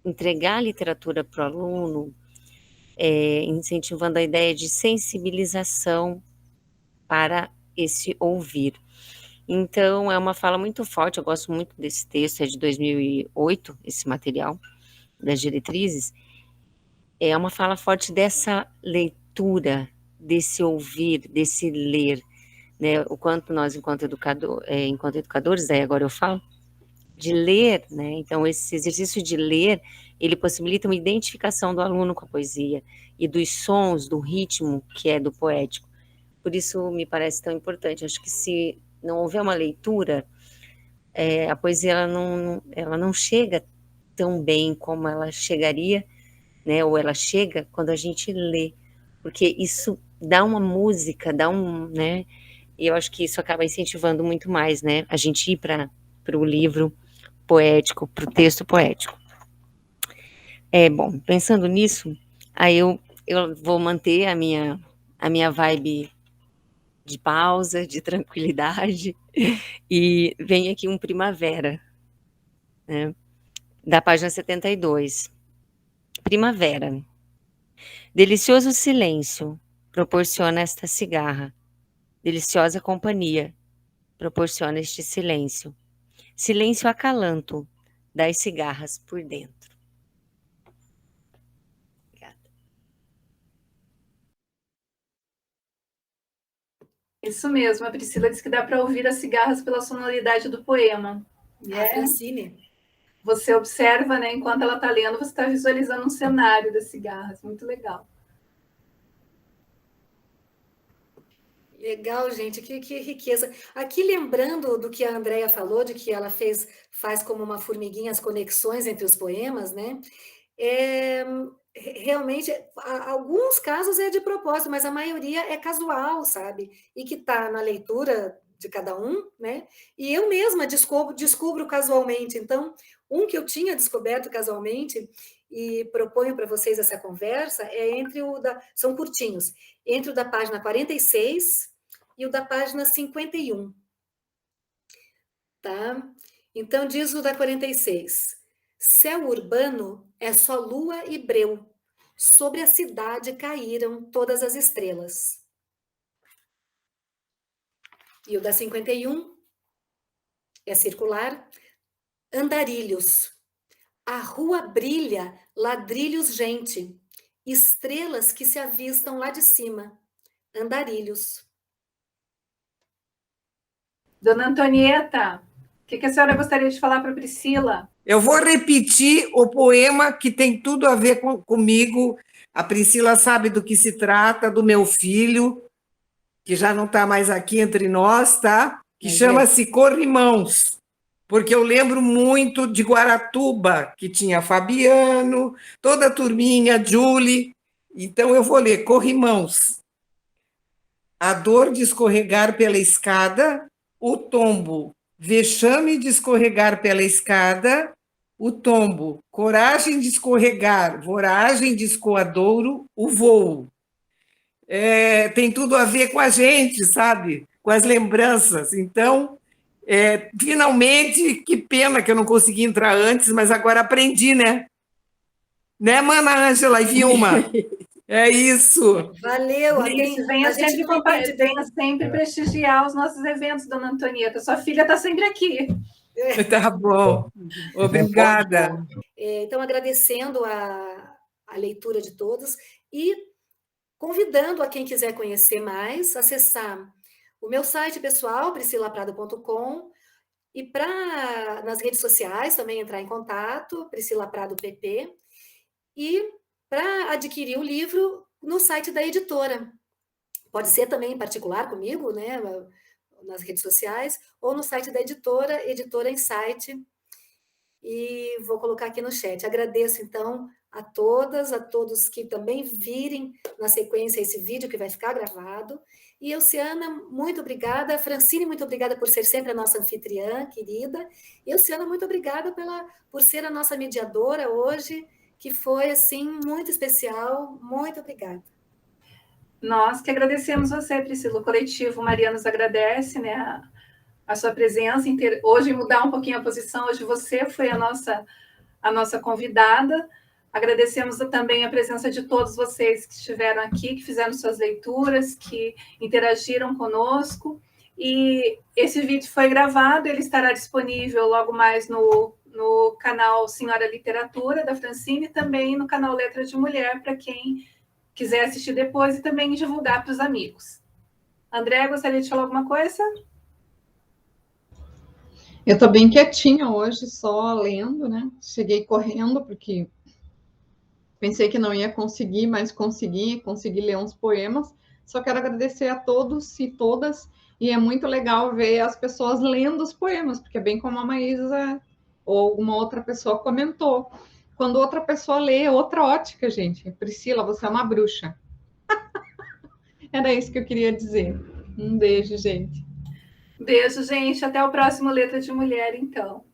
entregar a literatura para o aluno, incentivando a ideia de sensibilização para esse ouvir. Então, é uma fala muito forte, eu gosto muito desse texto, é de 2008, esse material das diretrizes. É uma fala forte dessa leitura, desse ouvir, desse ler, né? O quanto nós, enquanto educadores, agora eu falo, de ler, né? Então, esse exercício de ler, ele possibilita uma identificação do aluno com a poesia e dos sons, do ritmo que é do poético, Por isso me parece tão importante. Acho que se não houver uma leitura, a poesia ela não chega tão bem como ela chegaria, né? Ou ela chega quando a gente lê, porque isso dá uma música, né? E eu acho que isso acaba incentivando muito mais, né? A gente ir para o livro poético, para o texto poético. Bom, pensando nisso, aí eu vou manter a minha vibe de pausa, de tranquilidade, e vem aqui um Primavera, né? Da página 72. Primavera. Delicioso silêncio proporciona esta cigarra. Deliciosa companhia proporciona este silêncio. Silêncio acalanto das cigarras por dentro. Obrigada. Isso mesmo, a Priscila disse que dá para ouvir as cigarras pela sonoridade do poema. Francine. Você observa, né, enquanto ela está lendo, você está visualizando um cenário das cigarras, muito legal. Legal, gente, que riqueza. Aqui, lembrando do que a Andrea falou, de que ela faz como uma formiguinha as conexões entre os poemas, né? Realmente, alguns casos é de propósito, mas a maioria é casual, sabe? E que está na leitura de cada um, né? E eu mesma descubro casualmente. Então, um que eu tinha descoberto casualmente e proponho para vocês essa conversa é são curtinhos, entre o da página 46 e o da página 51. Tá? Então, diz o da 46. Céu urbano é só lua e breu. Sobre a cidade caíram todas as estrelas. E o da 51 é circular. Andarilhos. A rua brilha, ladrilhos, gente. Estrelas que se avistam lá de cima. Andarilhos. Dona Antonieta, o que a senhora gostaria de falar para a Priscila? Eu vou repetir o poema que tem tudo a ver comigo. A Priscila sabe do que se trata, do meu filho, que já não está mais aqui entre nós, tá? Que chama-se Corrimãos, porque eu lembro muito de Guaratuba, que tinha Fabiano, toda a turminha, Julie. Então eu vou ler Corrimãos. A dor de escorregar pela escada, o tombo. Vexame de escorregar pela escada, o tombo. Coragem de escorregar, voragem de escoadouro, o voo. Tem tudo a ver com a gente, sabe? Com as lembranças. Então, finalmente, que pena que eu não consegui entrar antes, mas agora aprendi, né? Né, Mana Ângela e Vilma? É isso. Valeu. Venha sempre prestigiar os nossos eventos, Dona Antonieta. Sua filha está sempre aqui. Tá bom. Obrigada. Então, agradecendo a leitura de todos e convidando a quem quiser conhecer mais, acessar o meu site pessoal, priscilaprado.com, e nas redes sociais também entrar em contato, Priscila Prado PP, e para adquirir o livro no site da editora. Pode ser também em particular comigo, né, nas redes sociais, ou no site da editora, Editora Insight, e vou colocar aqui no chat. Agradeço, então, a todos que também virem na sequência esse vídeo que vai ficar gravado. E, Elciana, muito obrigada. Francine, muito obrigada por ser sempre a nossa anfitriã querida. E, Elciana, muito obrigada por ser a nossa mediadora hoje, que foi, assim, muito especial. Muito obrigada. Nós que agradecemos você, Priscila. O coletivo Maria nos agradece, né, a sua presença. Hoje mudar um pouquinho a posição, hoje você foi a nossa convidada. Agradecemos também a presença de todos vocês que estiveram aqui, que fizeram suas leituras, que interagiram conosco. E esse vídeo foi gravado, ele estará disponível logo mais no canal Senhora Literatura, da Francine, e também no canal Letra de Mulher, para quem quiser assistir depois e também divulgar para os amigos. André, gostaria de falar alguma coisa? Eu estou bem quietinha hoje, só lendo, né? Cheguei correndo, porque pensei que não ia conseguir, mas consegui ler uns poemas. Só quero agradecer a todos e todas, e é muito legal ver as pessoas lendo os poemas, porque bem como a Maísa ou alguma outra pessoa comentou, quando outra pessoa lê, é outra ótica, gente. Priscila, você é uma bruxa. Era isso que eu queria dizer. Um beijo, gente. Beijo, gente. Até o próximo Letra de Mulher, então.